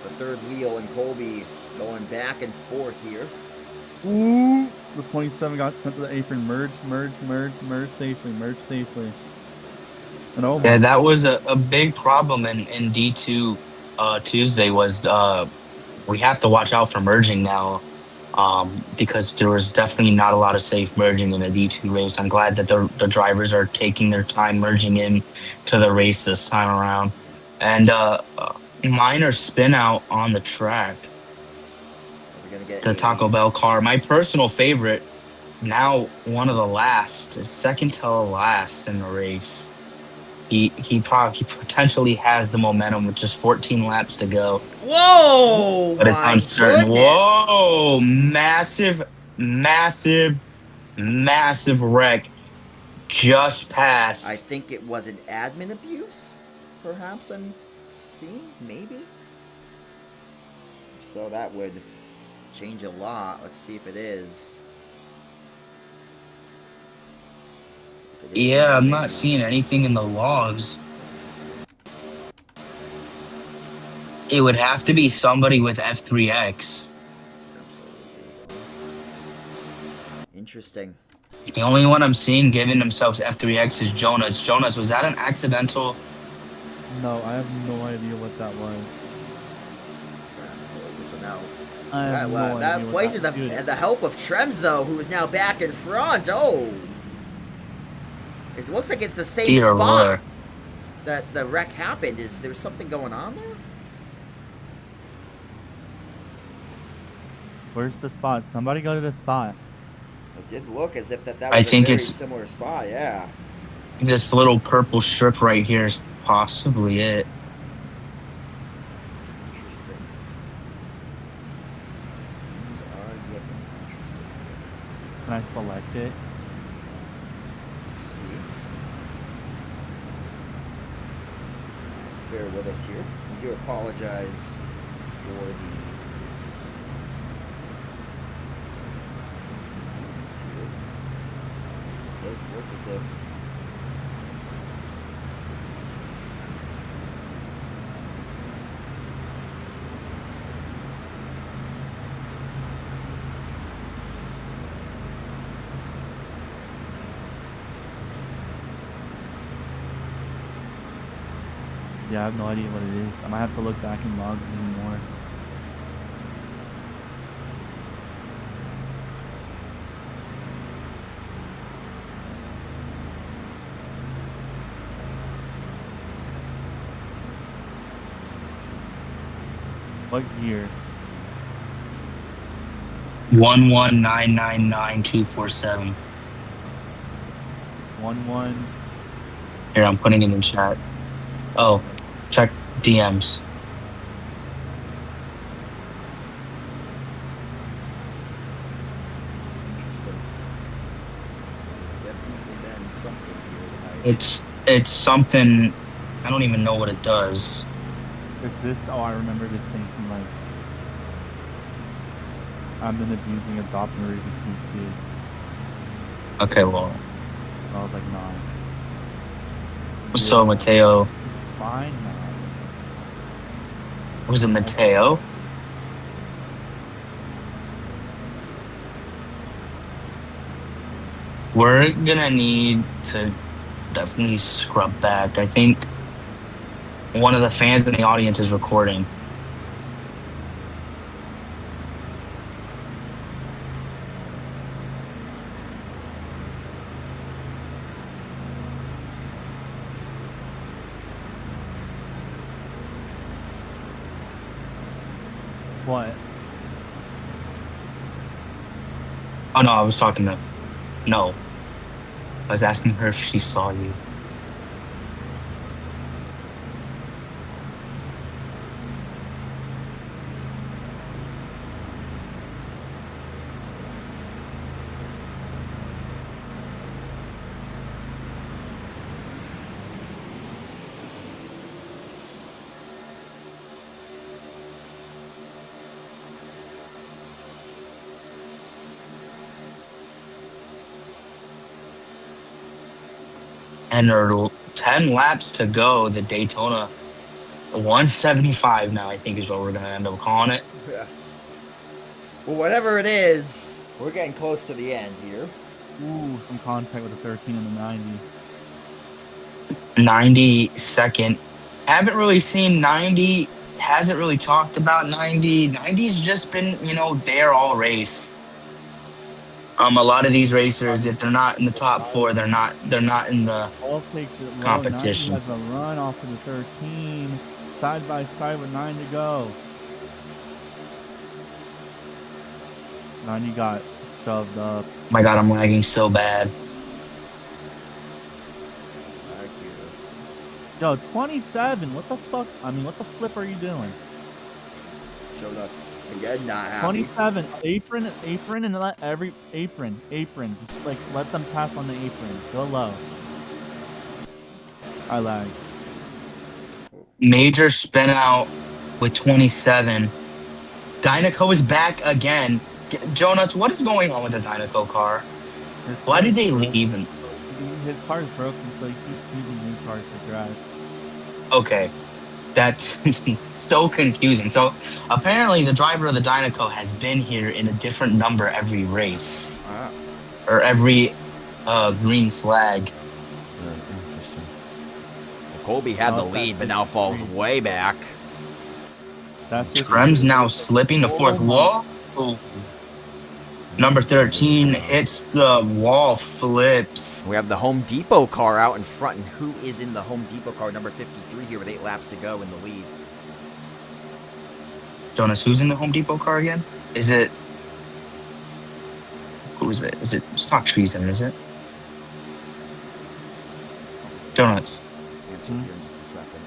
the third wheel, and Colby going back and forth here. Ooh, the 27 got sent to the apron. Merge safely. And Yeah, that was a big problem in D2 Tuesday was we have to watch out for merging now because there was definitely not a lot of safe merging in a D2 race. I'm glad that the drivers are taking their time merging in to the race this time around. And minor spin out on the track. The Taco Bell car, my personal favorite, now one of the last, second to last in the race. He potentially has the momentum with just 14 laps to go. Whoa! But it's my uncertain. Goodness. Whoa! Massive wreck just passed. I think it was an admin abuse, perhaps I'm seeing, maybe? So that would change a lot. Let's see if it is. Yeah, I'm not seeing anything in the logs. It would have to be somebody with F3X. Interesting. The only one I'm seeing giving themselves F3X is Jonas. Jonas, was that an accidental? No, I have no idea what that was. So now, I have no that idea places the help of Trems, though, who is now back in front. Oh! It looks like it's the same Dear spot Lord. that the wreck happened. Is there something going on there? Where's the spot? Somebody go to the spot. It did look as if that was I think a very it's similar spot, yeah. this little purple strip right here is possibly it. Interesting. These are getting interesting. Can I select it? Let's see. Just bear with us here. We do apologize for the here. It does look as if Yeah, I have no idea what it is. I might have to look back in logs anymore. What year? 11999-247. 11. Here, I'm putting it in chat. Oh, check DMs. interesting. There's definitely been something here tonight. It's something. I don't even know what it does. Is this? Oh, I remember this thing from like. I've been abusing adopting Ruby kids. Okay, well. I was like, nah. So Mateo, It's fine now. was it Mateo? We're gonna need to definitely scrub back. I think one of the fans in the audience is recording. What? Oh no, I was talking to. No, I was asking her if she saw you. And there are 10 laps to go. The Daytona 175 now, I think, is what we're going to end up calling it. Yeah. Well, whatever it is, we're getting close to the end here. Ooh, some contact with a 13 and a 90. 92nd. Haven't really seen 90. Hasn't really talked about 90. 90's just been, there all race. A lot of these racers, if they're not in the top 4, they're not in the All takes it low. competition. 90 has a run off of the 13. Side by side with 9 to go. 90 got shoved up. My God, I'm lagging so bad. Yo, 27. What the fuck? I mean, what the flip are you doing? Show nuts again, not happy. 27. Apron, and let every apron. Just like let them pass on the apron. Go low. I lag. Major spin out with 27. Dynaco is back again. Jonas, what is going on with the Dynaco car? Why did they leave? His car is broken, so he keeps using new cars to drive. Okay, that's so confusing. So apparently the driver of the Dynaco has been here in a different number every race. Wow. Or every green flag. Interesting. Colby had the lead, but now falls way back. Trem's now slipping the fourth wall. Oh. Number 13 hits the wall, flips. We have the Home Depot car out in front, and who is in the Home Depot car? Number 53 here with 8 laps to go in the lead. Jonas, who's in the Home Depot car again? Is it? Who is it? It's not Treason, is it? Jonas. Answer here in just a second.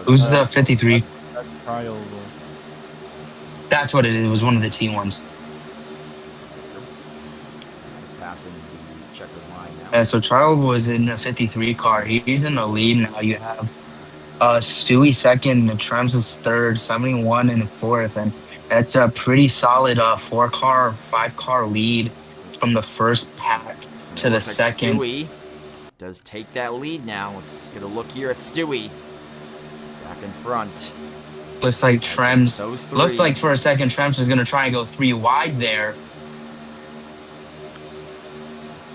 Who's the 53? That's Trioval. That's what it is. It was one of the T1s. Passing the checkered line now. Yeah, so Trioval was in the 53 car. He's in the lead now. You have Stewie second, and Trems is third, 71 in fourth, and that's a pretty solid 4-car, 5-car lead from the first pack to the second. Stewie does take that lead now. Let's get a look here at Stewie. Back in front. Looks like Trems. Looked like for a second Trems was going to try and go 3 wide there.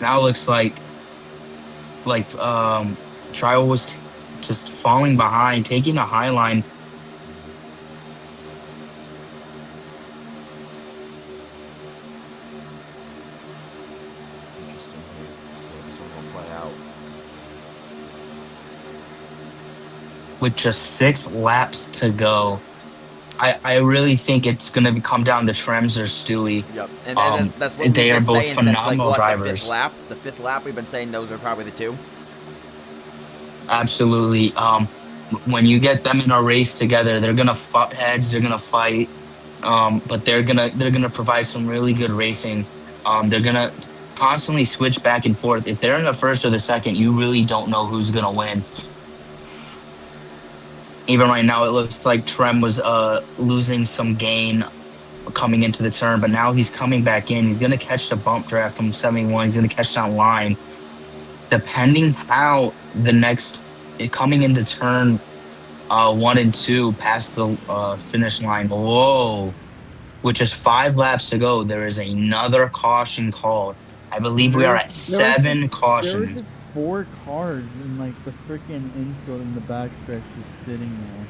Now it looks like Trial was just falling behind, taking a high line. Interesting here. So this one will play out. With just 6 laps to go. I really think it's going to come down to Trems or Stewie. Yep, and that's what they we've are been both saying phenomenal since, drivers. The fifth lap, we've been saying those are probably the two. Absolutely. When you get them in a race together, they're gonna butt heads. They're gonna fight, but they're gonna provide some really good racing. They're gonna constantly switch back and forth. If they're in the first or the second, you really don't know who's gonna win. Even right now, it looks like Trem was losing some gain coming into the turn, but now he's coming back in. He's going to catch the bump draft from 71. He's going to catch that line. Depending how the next, coming into turn 1 and 2 past the finish line, whoa, with just 5 laps to go, there is another caution called. I believe we are at 7 cautions. 4 cars and like the freaking infield in the backstretch just sitting there.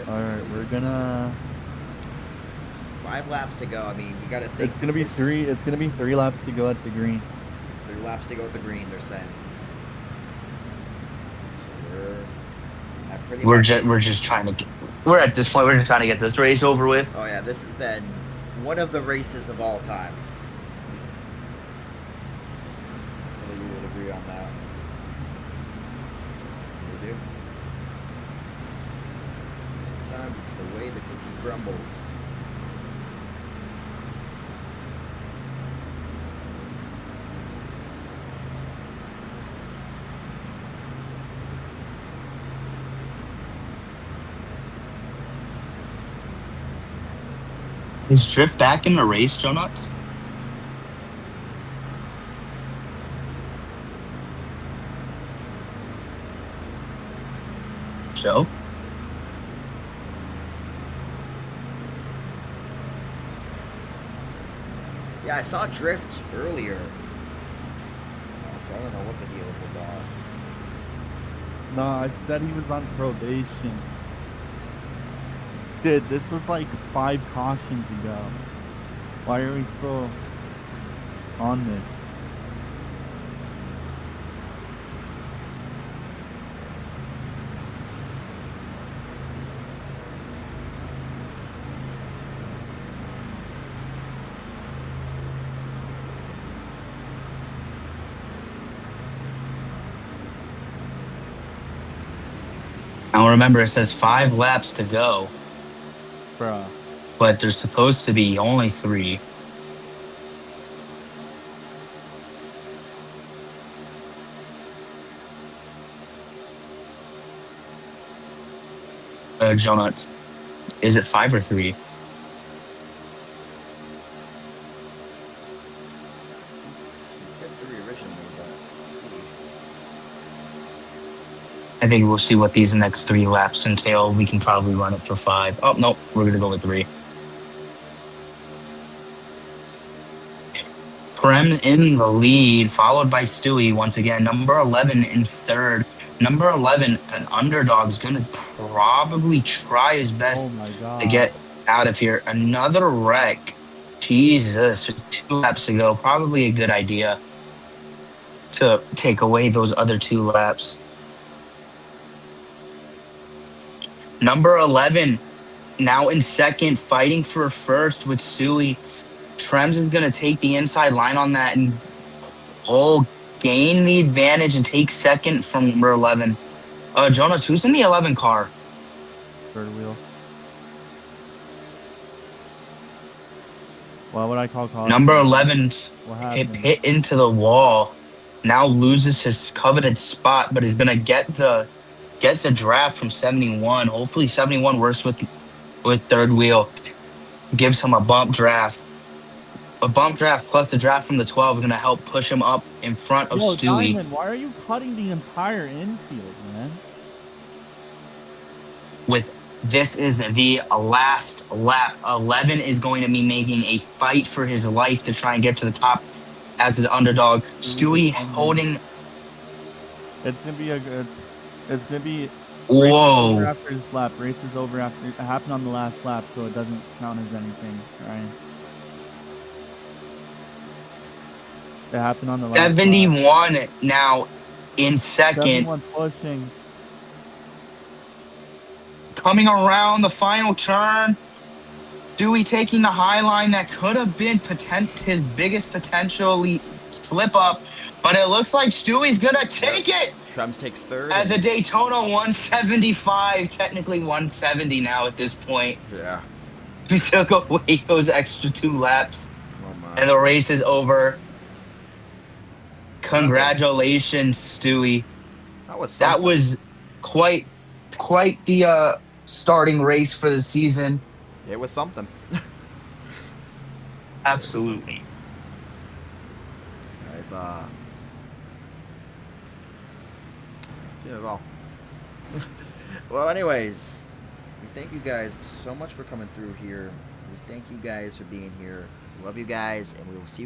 Alright, we're gonna... 5 laps to go. I mean, you got to think. It's gonna be three. It's gonna be 3 laps to go at the green. 3 laps to go at the green. They're saying. So we're just trying to get. We're at this point. We're just trying to get this race over with. Oh yeah, this has been one of the races of all time. Whether you would agree on that. You do. Sometimes it's the way the cookie crumbles. Is Drift back in the race, Jonas? Joe? Yeah, I saw Drift earlier. So I don't know what the deal is with that. Nah, I said he was on probation. Dude, this was like 5 cautions ago. Why are we still on this? Now remember, it says 5 laps to go. Bruh. But there's supposed to be only 3. Jonat, is it 5 or 3? You said 3 originally, but let's see. I think we'll see what these next 3 laps entail. We can probably run it for 5. Oh, nope. We're going to go with 3. Prem in the lead, followed by Stewie once again. Number 11 in third. Number 11, an underdog, is going to probably try his best to get out of here. Another wreck. Jesus, 2 laps to go. Probably a good idea to take away those other 2 laps. Number 11, now in second, fighting for first with Stewie. Trems is going to take the inside line on that and gain the advantage and take second from number 11. Jonas, who's in the 11 car? Third wheel. Why would I call caution? Number 11 hit into the wall. Now loses his coveted spot, but is going to get the draft from 71. Hopefully 71 works with third wheel. Gives him a bump draft. A bump draft plus the draft from the 12 are going to help push him up in front of Stewie. Diamond, why are you cutting the entire infield, man? This is the last lap. 11 is going to be making a fight for his life to try and get to the top as an underdog. Stewie holding. It's gonna be It's gonna be. Whoa! Over after his lap, race is over after it happened on the last lap, so it doesn't count as anything, right? It happened on the last 71 lap. Now in second. 71 pushing. Coming around the final turn. Dewey taking the high line that could have been his biggest potentially slip up, but it looks like Stewie's gonna take it. Trems takes third. At the Daytona 175, technically 170 now at this point. Yeah. We took away those extra 2 laps, and the race is over. Congratulations, Stewie. That was quite the starting race for the season. It was something. Absolutely. I've seen it all. Well, anyways, we thank you guys so much for coming through here. We thank you guys for being here. Love you guys, and we will see you